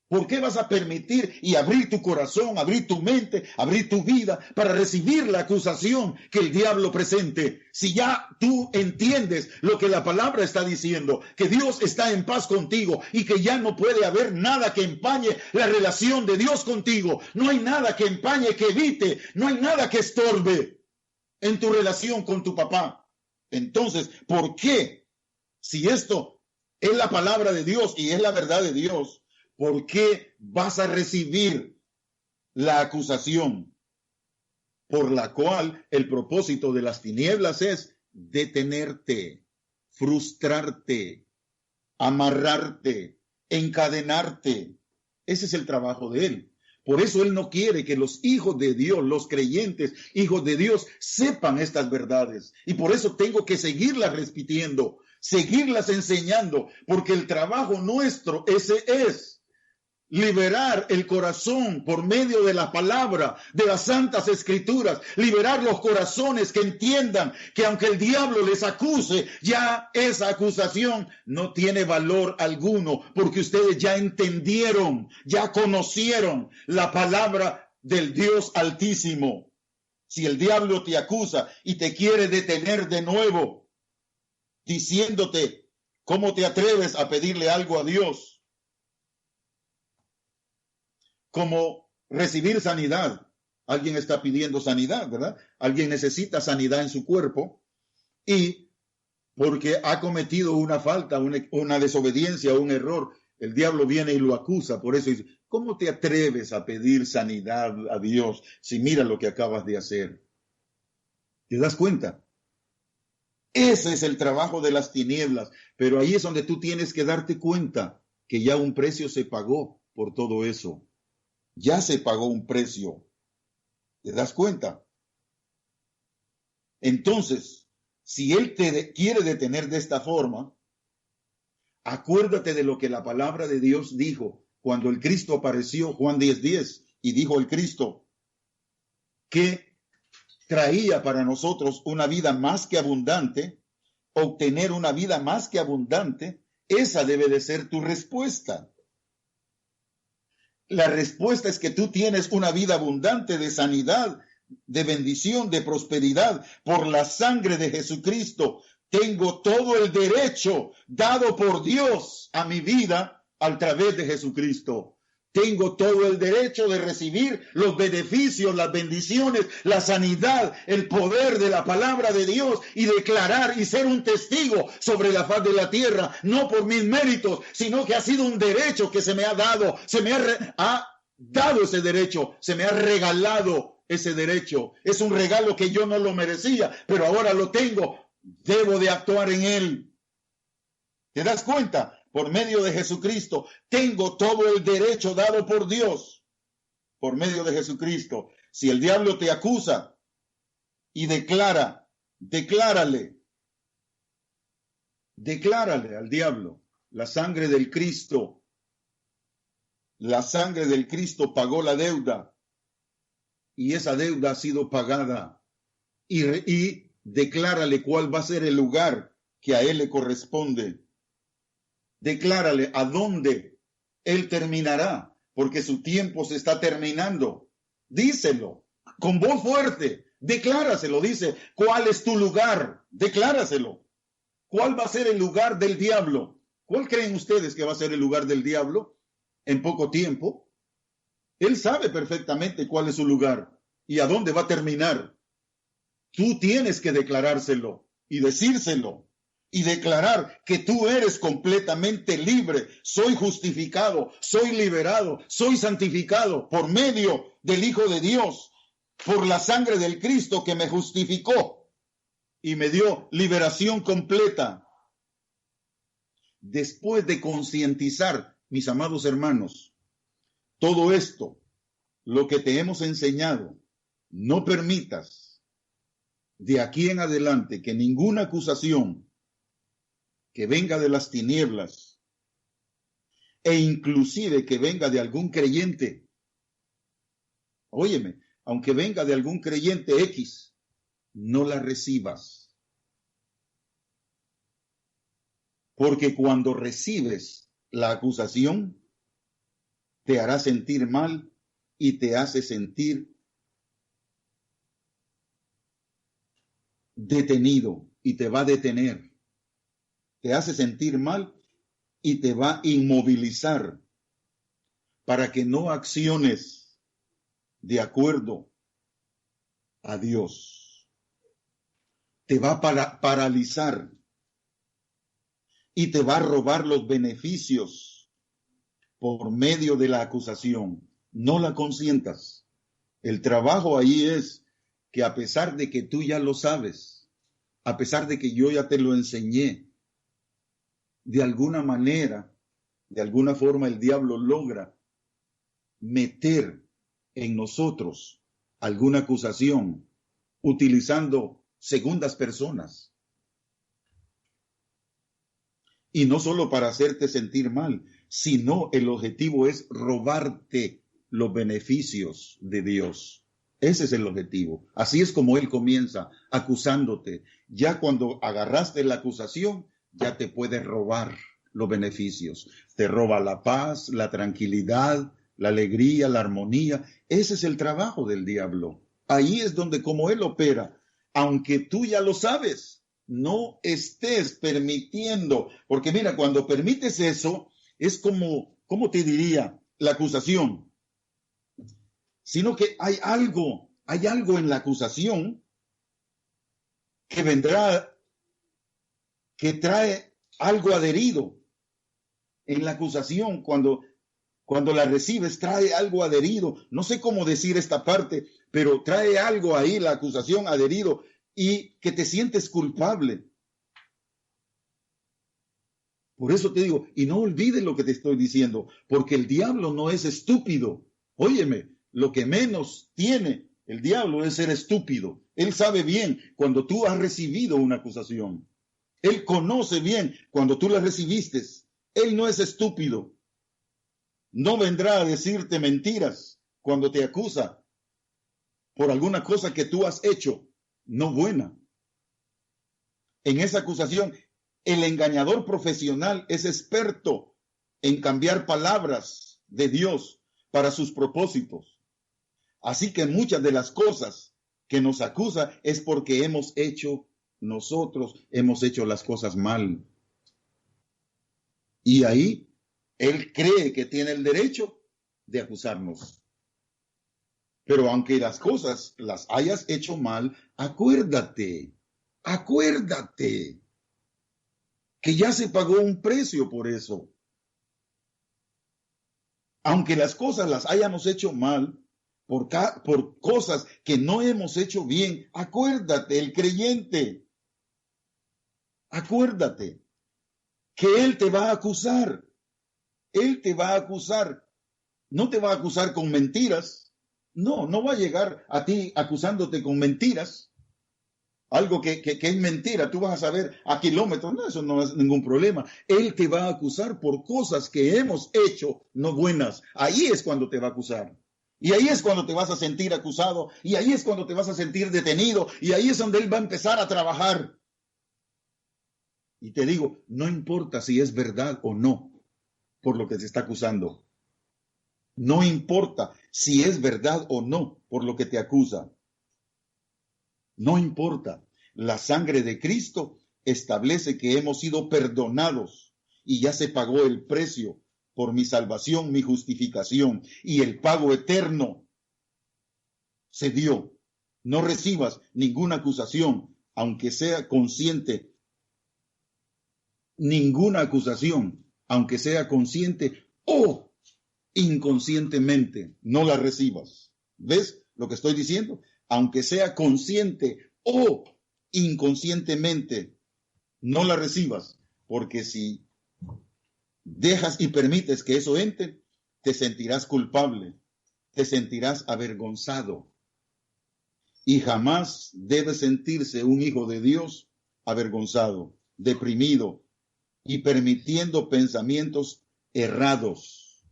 ¿Por qué vas a permitir y abrir tu corazón, abrir tu mente, abrir tu vida para recibir la acusación que el diablo presente? Si ya tú entiendes lo que la palabra está diciendo, que Dios está en paz contigo y que ya no puede haber nada que empañe la relación de Dios contigo. No hay nada que empañe, que evite, no hay nada que estorbe en tu relación con tu papá. Entonces, ¿por qué? Si esto es la palabra de Dios y es la verdad de Dios, ¿por qué vas a recibir la acusación por la cual el propósito de las tinieblas es detenerte, frustrarte, amarrarte, encadenarte? Ese es el trabajo de él. Por eso Él no quiere que los hijos de Dios, los creyentes, hijos de Dios, sepan estas verdades. Y por eso tengo que seguirlas repitiendo, seguirlas enseñando, porque el trabajo nuestro ese es. Liberar el corazón por medio de la palabra, de las santas escrituras, liberar los corazones que entiendan que aunque el diablo les acuse, ya esa acusación no tiene valor alguno, porque ustedes ya entendieron, ya conocieron la palabra del Dios Altísimo. Si el diablo te acusa y te quiere detener de nuevo, diciéndote, ¿cómo te atreves a pedirle algo a Dios? Como recibir sanidad. Alguien está pidiendo sanidad, ¿verdad? Alguien necesita sanidad en su cuerpo y porque ha cometido una falta, una desobediencia, un error, el diablo viene y lo acusa. Por eso dice, ¿cómo te atreves a pedir sanidad a Dios si mira lo que acabas de hacer? ¿Te das cuenta? Ese es el trabajo de las tinieblas, pero ahí es donde tú tienes que darte cuenta que ya un precio se pagó por todo eso. Ya se pagó un precio. ¿Te das cuenta? Entonces, si Él te quiere detener de esta forma, acuérdate de lo que la palabra de Dios dijo cuando el Cristo apareció, Juan 10:10, y dijo el Cristo que traía para nosotros una vida más que abundante, obtener una vida más que abundante, esa debe de ser tu respuesta. La respuesta es que tú tienes una vida abundante de sanidad, de bendición, de prosperidad por la sangre de Jesucristo. Tengo todo el derecho dado por Dios a mi vida a través de Jesucristo. Tengo todo el derecho de recibir los beneficios, las bendiciones, la sanidad, el poder de la palabra de Dios y declarar y ser un testigo sobre la faz de la tierra, no por mis méritos, sino que ha sido un derecho que se me ha dado, se me ha dado ese derecho, se me ha regalado ese derecho. Es un regalo que yo no lo merecía, pero ahora lo tengo, debo de actuar en él. ¿Te das cuenta? Por medio de Jesucristo, tengo todo el derecho dado por Dios, por medio de Jesucristo. Si el diablo te acusa y declárale al diablo, la sangre del Cristo pagó la deuda y esa deuda ha sido pagada. Y declárale cuál va a ser el lugar que a él le corresponde. Declárale a dónde él terminará, porque su tiempo se está terminando. Díselo con voz fuerte, decláraselo, dice, ¿cuál es tu lugar? Decláraselo. ¿Cuál va a ser el lugar del diablo? ¿Cuál creen ustedes que va a ser el lugar del diablo en poco tiempo? Él sabe perfectamente cuál es su lugar y a dónde va a terminar. Tú tienes que declarárselo y decírselo. Y declarar que tú eres completamente libre, soy justificado, soy liberado, soy santificado por medio del Hijo de Dios, por la sangre del Cristo que me justificó y me dio liberación completa. Después de concientizar, mis amados hermanos, todo esto, lo que te hemos enseñado, no permitas de aquí en adelante que ninguna acusación que venga de las tinieblas e inclusive que venga de algún creyente, óyeme, aunque venga de algún creyente X, no la recibas. Porque cuando recibes la acusación, te hará sentir mal y te hace sentir detenido y te va a detener. Te hace sentir mal y te va a inmovilizar para que no acciones de acuerdo a Dios. Te va a paralizar y te va a robar los beneficios por medio de la acusación. No la consientas. El trabajo ahí es que a pesar de que tú ya lo sabes, a pesar de que yo ya te lo enseñé, de alguna manera, de alguna forma el diablo logra meter en nosotros alguna acusación utilizando segundas personas. Y no solo para hacerte sentir mal, sino el objetivo es robarte los beneficios de Dios. Ese es el objetivo. Así es como Él comienza acusándote. Ya cuando agarraste la acusación, ya te puede robar los beneficios. Te roba la paz, la tranquilidad, la alegría, la armonía. Ese es el trabajo del diablo. Ahí es donde como Él opera, aunque tú ya lo sabes, no estés permitiendo, porque mira, cuando permites eso, es como, ¿cómo te diría? La acusación. Sino que hay algo en la acusación que vendrá, que trae algo adherido en la acusación cuando la recibes, trae algo adherido. No sé cómo decir esta parte, pero trae algo ahí, la acusación adherido, y que te sientes culpable. Por eso te digo, y no olvides lo que te estoy diciendo, porque el diablo no es estúpido. Óyeme, lo que menos tiene el diablo es ser estúpido. Él sabe bien cuando tú has recibido una acusación. Él conoce bien cuando tú la recibiste. Él no es estúpido. No vendrá a decirte mentiras cuando te acusa por alguna cosa que tú has hecho, no buena. En esa acusación, el engañador profesional es experto en cambiar palabras de Dios para sus propósitos. Así que muchas de las cosas que nos acusa es porque nosotros hemos hecho las cosas mal. Y ahí él cree que tiene el derecho de acusarnos. Pero aunque las cosas las hayas hecho mal, acuérdate que ya se pagó un precio por eso. Aunque las cosas las hayamos hecho mal, por cosas que no hemos hecho bien, acuérdate, el creyente, acuérdate que Él te va a acusar. Él te va a acusar. No te va a acusar con mentiras. No va a llegar a ti acusándote con mentiras. Algo que es mentira, tú vas a saber a kilómetros, no, eso no es ningún problema. Él te va a acusar por cosas que hemos hecho no buenas. Ahí es cuando te va a acusar. Y ahí es cuando te vas a sentir acusado. Y ahí es cuando te vas a sentir detenido. Y ahí es donde Él va a empezar a trabajar. Y te digo, no importa si es verdad o no por lo que te está acusando. No importa si es verdad o no por lo que te acusa. No importa. La sangre de Cristo establece que hemos sido perdonados y ya se pagó el precio por mi salvación, mi justificación, y el pago eterno se dio. No recibas ninguna acusación, aunque sea consciente. Ninguna acusación, aunque sea consciente o inconscientemente, no la recibas. ¿Ves lo que estoy diciendo? Aunque sea consciente o inconscientemente, no la recibas, porque si dejas y permites que eso entre, te sentirás culpable, te sentirás avergonzado. Y jamás debe sentirse un hijo de Dios avergonzado, deprimido y permitiendo pensamientos errados.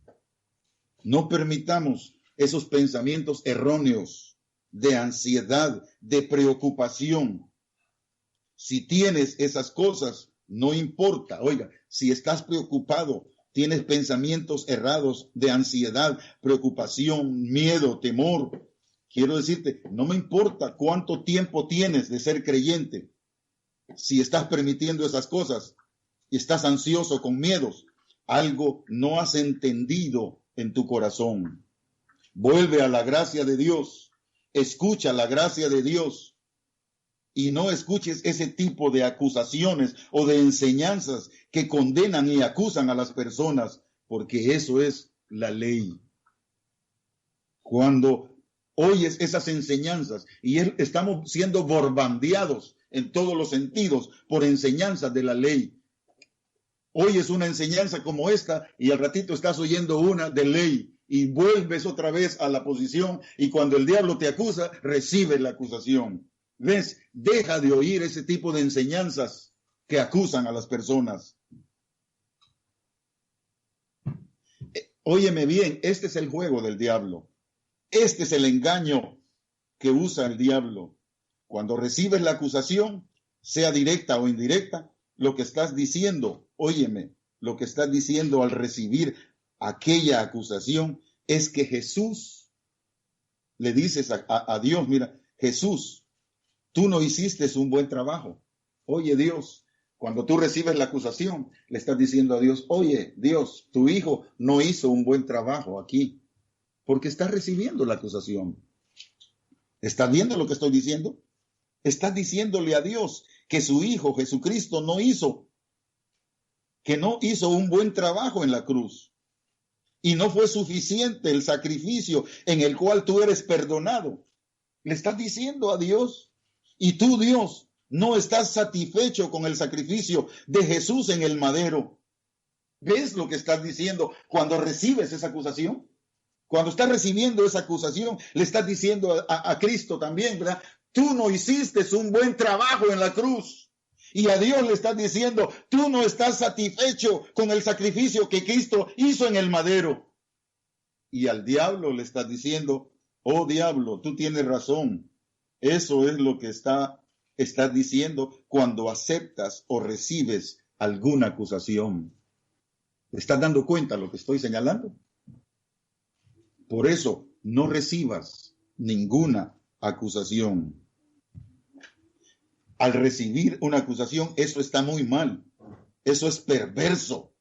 No permitamos esos pensamientos erróneos de ansiedad, de preocupación. Si tienes esas cosas, no importa. Oiga, si estás preocupado, tienes pensamientos errados de ansiedad, preocupación, miedo, temor. Quiero decirte, no me importa cuánto tiempo tienes de ser creyente. Si estás permitiendo esas cosas y estás ansioso con miedos, algo no has entendido en tu corazón. Vuelve a la gracia de Dios. Escucha la gracia de Dios. Y no escuches ese tipo de acusaciones o de enseñanzas que condenan y acusan a las personas, porque eso es la ley. Cuando oyes esas enseñanzas y estamos siendo bombardeados en todos los sentidos por enseñanzas de la ley. Oyes una enseñanza como esta y al ratito estás oyendo una de ley y vuelves otra vez a la posición, y cuando el diablo te acusa, recibes la acusación. ¿Ves? Deja de oír ese tipo de enseñanzas que acusan a las personas. Óyeme bien, este es el juego del diablo. Este es el engaño que usa el diablo. Cuando recibes la acusación, sea directa o indirecta, lo que estás diciendo, óyeme, lo que estás diciendo al recibir aquella acusación es que Jesús, le dices a Dios, mira, Jesús, tú no hiciste un buen trabajo. Oye, Dios, cuando tú recibes la acusación, le estás diciendo a Dios, oye, Dios, tu hijo no hizo un buen trabajo aquí, porque está recibiendo la acusación. ¿Estás viendo lo que estoy diciendo? Estás diciéndole a Dios que su hijo Jesucristo que no hizo un buen trabajo en la cruz. Y no fue suficiente el sacrificio en el cual tú eres perdonado. Le estás diciendo a Dios, y tú, Dios, no estás satisfecho con el sacrificio de Jesús en el madero. ¿Ves lo que estás diciendo cuando recibes esa acusación? Cuando estás recibiendo esa acusación, le estás diciendo a Cristo también, ¿verdad? Tú no hiciste un buen trabajo en la cruz. Y a Dios le estás diciendo, tú no estás satisfecho con el sacrificio que Cristo hizo en el madero. Y al diablo le estás diciendo, oh diablo, tú tienes razón. Eso es lo que estás diciendo cuando aceptas o recibes alguna acusación. ¿Te estás dando cuenta de lo que estoy señalando? Por eso, no recibas ninguna acusación. Al recibir una acusación, eso está muy mal. Eso es perverso.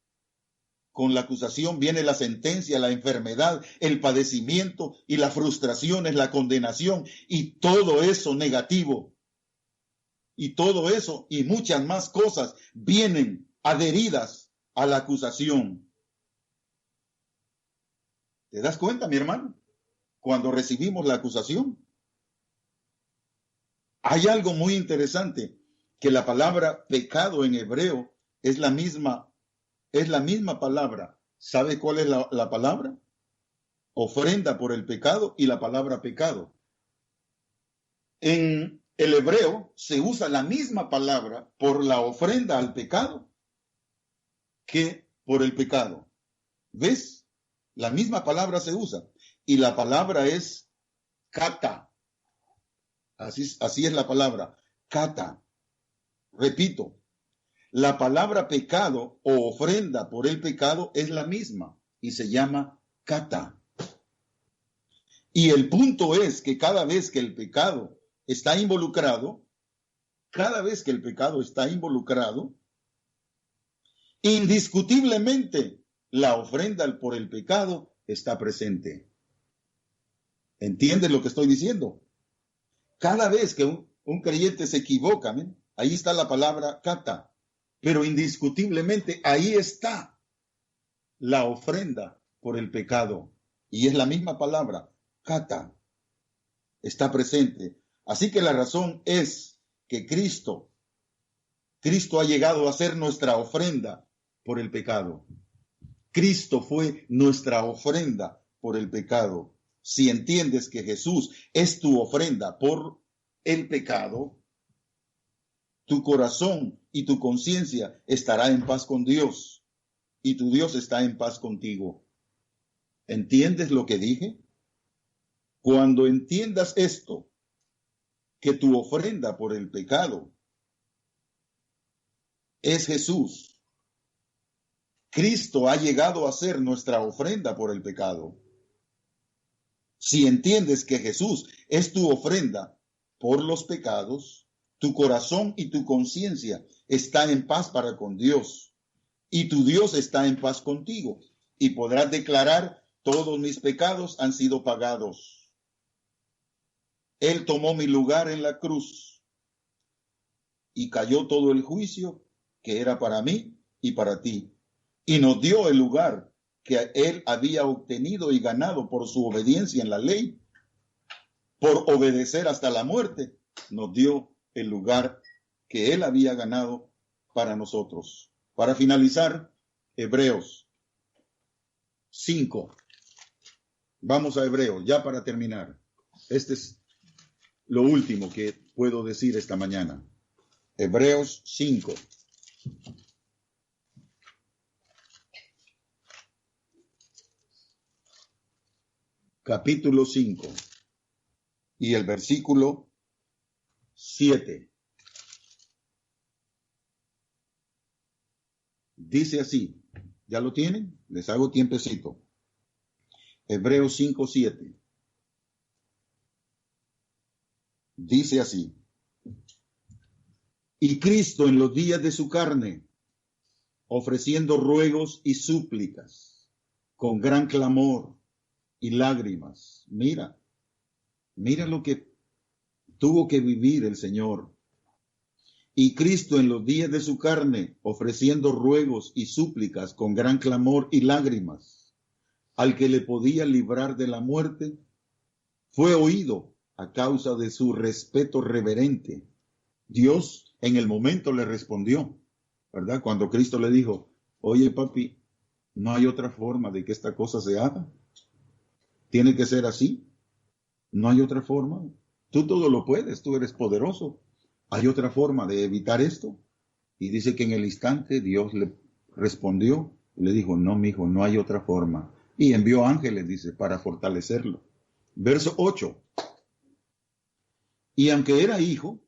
Con la acusación viene la sentencia, la enfermedad, el padecimiento y la frustración, es la condenación y todo eso negativo. Y todo eso y muchas más cosas vienen adheridas a la acusación. ¿Te das cuenta, mi hermano? Cuando recibimos la acusación. Hay algo muy interesante, que la palabra pecado en hebreo es la misma palabra. ¿Sabe cuál es la palabra? Ofrenda por el pecado y la palabra pecado. En el hebreo se usa la misma palabra por la ofrenda al pecado que por el pecado. ¿Ves? La misma palabra se usa. Y la palabra es kata. Así es la palabra, kata. Repito, la palabra pecado o ofrenda por el pecado es la misma y se llama kata. Y el punto es que cada vez que el pecado está involucrado, indiscutiblemente la ofrenda por el pecado está presente. ¿Entiendes lo que estoy diciendo? Cada vez que un creyente se equivoca, ahí está la palabra kata, pero indiscutiblemente ahí está la ofrenda por el pecado. Y es la misma palabra, kata, está presente. Así que la razón es que Cristo ha llegado a ser nuestra ofrenda por el pecado. Cristo fue nuestra ofrenda por el pecado. Si entiendes que Jesús es tu ofrenda por el pecado, tu corazón y tu conciencia estará en paz con Dios y tu Dios está en paz contigo. ¿Entiendes lo que dije? Cuando entiendas esto, que tu ofrenda por el pecado es Jesús, Cristo ha llegado a ser nuestra ofrenda por el pecado. Si entiendes que Jesús es tu ofrenda por los pecados, tu corazón y tu conciencia están en paz para con Dios, y tu Dios está en paz contigo, y podrás declarar: todos mis pecados han sido pagados. Él tomó mi lugar en la cruz, y cayó todo el juicio que era para mí y para ti, y nos dio el lugar que él había obtenido y ganado por su obediencia en la ley, por obedecer hasta la muerte, nos dio el lugar que él había ganado para nosotros. Para finalizar, Hebreos 5. Vamos a Hebreos, ya para terminar. Este es lo último que puedo decir esta mañana. Hebreos 5. Capítulo 5 y el versículo 7. Dice así, ¿ya lo tienen? Les hago tiempecito. Hebreos 5, 7. Dice así, y Cristo en los días de su carne, ofreciendo ruegos y súplicas, con gran clamor y lágrimas. Mira lo que tuvo que vivir el Señor. Y Cristo en los días de su carne, ofreciendo ruegos y súplicas con gran clamor y lágrimas, al que le podía librar de la muerte, fue oído a causa de su respeto reverente. Dios en el momento le respondió, ¿verdad? Cuando Cristo le dijo, oye papi, no hay otra forma de que esta cosa se haga. Tiene que ser así. No hay otra forma. Tú todo lo puedes, tú eres poderoso. ¿Hay otra forma de evitar esto? Y dice que en el instante Dios le respondió y le dijo, no, mi hijo, no hay otra forma. Y envió ángeles, dice, para fortalecerlo. Verso 8. Y aunque era hijo,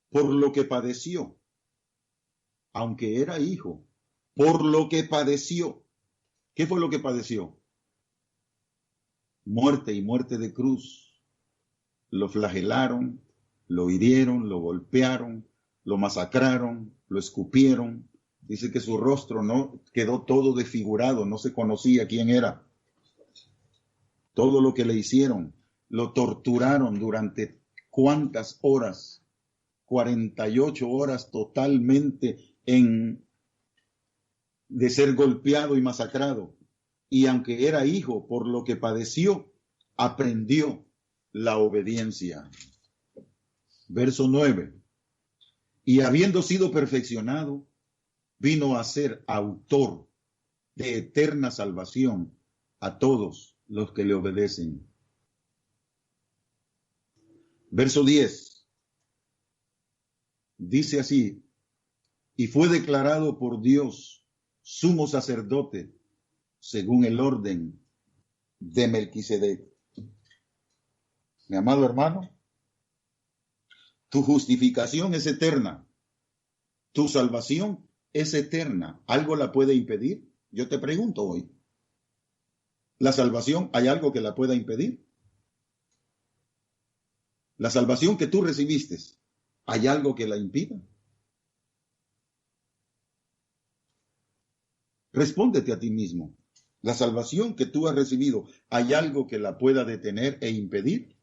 por lo que padeció, aunque era hijo, por lo que padeció, ¿qué fue lo que padeció? Muerte y muerte de cruz. Lo flagelaron, lo hirieron, lo golpearon, lo masacraron, lo escupieron. Dice que su rostro no quedó todo desfigurado, no se conocía quién era. Todo lo que le hicieron, lo torturaron durante ¿cuántas horas? 48 horas totalmente de ser golpeado y masacrado. Y aunque era hijo, por lo que padeció, aprendió la obediencia. Verso 9. Y habiendo sido perfeccionado, vino a ser autor de eterna salvación a todos los que le obedecen. Verso 10. Dice así, y fue declarado por Dios sumo sacerdote según el orden de Melquisedec. Mi amado hermano, tu justificación es eterna, tu salvación es eterna. ¿Algo la puede impedir? Yo te pregunto hoy. ¿La salvación hay algo que la pueda impedir? La salvación que tú recibiste, ¿hay algo que la impida? Respóndete a ti mismo. ¿La salvación que tú has recibido, hay algo que la pueda detener e impedir?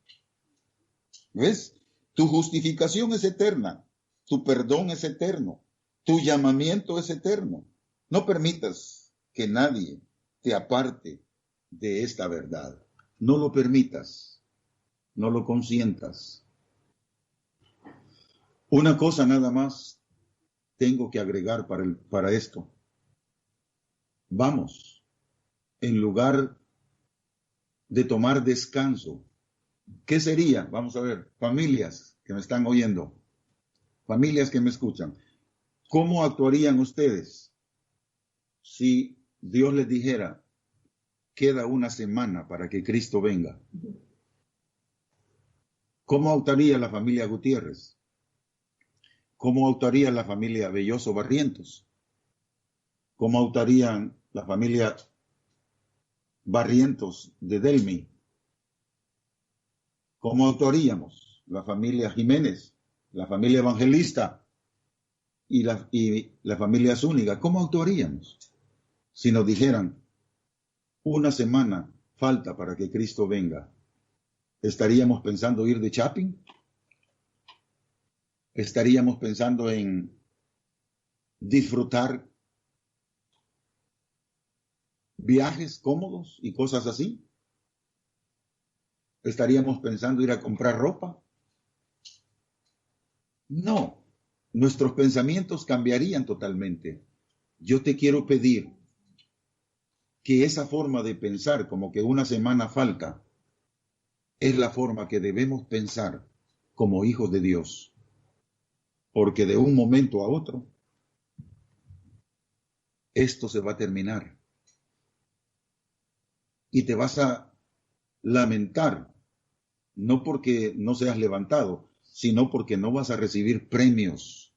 ¿Ves? Tu justificación es eterna, tu perdón es eterno, tu llamamiento es eterno. No permitas que nadie te aparte de esta verdad. No lo permitas, no lo consientas. Una cosa nada más tengo que agregar para esto. Vamos, en lugar de tomar descanso, ¿qué sería? Vamos a ver, familias que me están oyendo, familias que me escuchan, ¿cómo actuarían ustedes si Dios les dijera, queda una semana para que Cristo venga? ¿Cómo actuaría la familia Gutiérrez? ¿Cómo actuaría la familia Belloso Barrientos? ¿Cómo actuarían la familia Barrientos de Delmi? ¿Cómo actuaríamos la familia Jiménez, la familia Evangelista y la familia Zúñiga? ¿Cómo actuaríamos si nos dijeran una semana falta para que Cristo venga? ¿Estaríamos pensando ir de shopping? ¿Estaríamos pensando en disfrutar viajes cómodos y cosas así? ¿Estaríamos pensando ir a comprar ropa? No, nuestros pensamientos cambiarían totalmente. Yo te quiero pedir que esa forma de pensar, como que una semana falta, es la forma que debemos pensar como hijos de Dios. Porque de un momento a otro, esto se va a terminar. Y te vas a lamentar, no porque no seas levantado, sino porque no vas a recibir premios,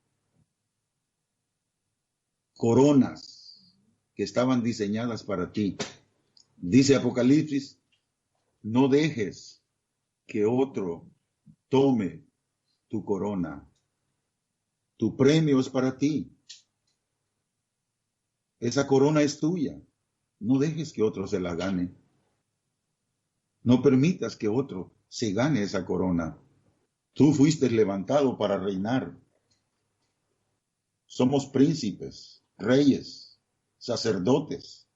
coronas que estaban diseñadas para ti. Dice Apocalipsis, no dejes que otro tome tu corona. Tu premio es para ti. Esa corona es tuya. No dejes que otro se la gane. No permitas que otro se gane esa corona. Tú fuiste levantado para reinar. Somos príncipes, reyes, sacerdotes.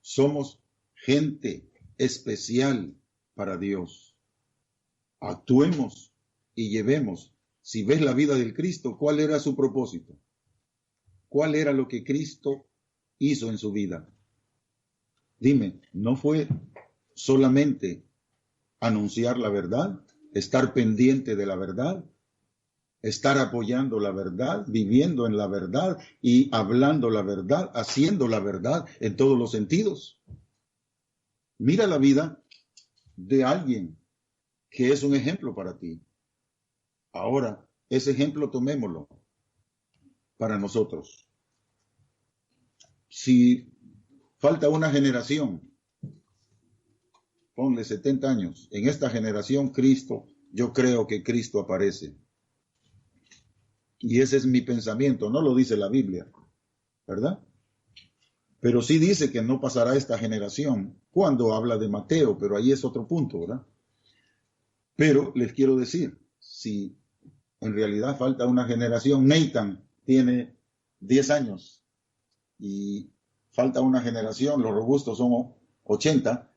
Somos gente especial para Dios. Actuemos y llevemos. Si ves la vida del Cristo, ¿cuál era su propósito? ¿Cuál era lo que Cristo hizo en su vida? Dime, ¿no fue solamente anunciar la verdad, estar pendiente de la verdad, estar apoyando la verdad, viviendo en la verdad y hablando la verdad, haciendo la verdad en todos los sentidos? Mira la vida de alguien que es un ejemplo para ti. Ahora, ese ejemplo tomémoslo para nosotros. Si falta una generación, ponle 70 años, en esta generación Cristo, yo creo que Cristo aparece. Y ese es mi pensamiento, no lo dice la Biblia, ¿verdad? Pero sí dice que no pasará esta generación cuando habla de Mateo, pero ahí es otro punto, ¿verdad? Pero les quiero decir, si en realidad falta una generación, Nathan tiene 10 años y falta una generación, los robustos son 80,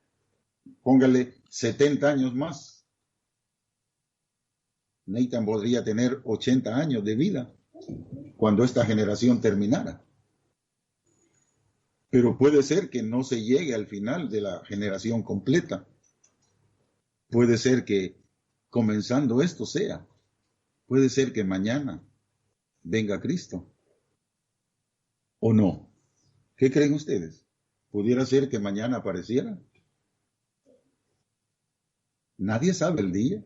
póngale 70 años más. Nathan podría tener 80 años de vida cuando esta generación terminara. Pero puede ser que no se llegue al final de la generación completa. Puede ser que comenzando esto sea. Puede ser que mañana venga Cristo. ¿O no? ¿Qué creen ustedes? ¿Pudiera ser que mañana apareciera? Nadie sabe el día.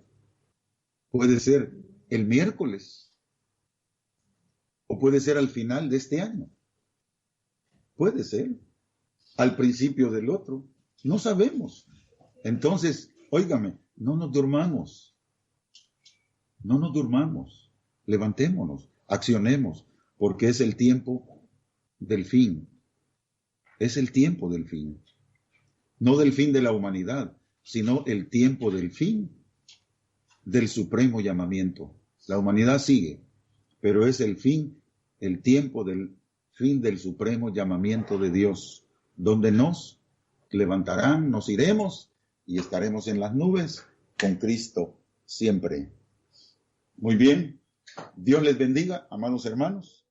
Puede ser el miércoles. O puede ser al final de este año. Puede ser. Al principio del otro. No sabemos. Entonces, óigame, no nos durmamos. No nos durmamos. Levantémonos. Accionemos. Porque es el tiempo del fin. Es el tiempo del fin. No del fin de la humanidad, sino el tiempo del fin del supremo llamamiento. La humanidad sigue, pero es el fin, el tiempo del fin del supremo llamamiento de Dios, donde nos levantarán, nos iremos y estaremos en las nubes con Cristo siempre. Muy bien, Dios les bendiga, amados hermanos.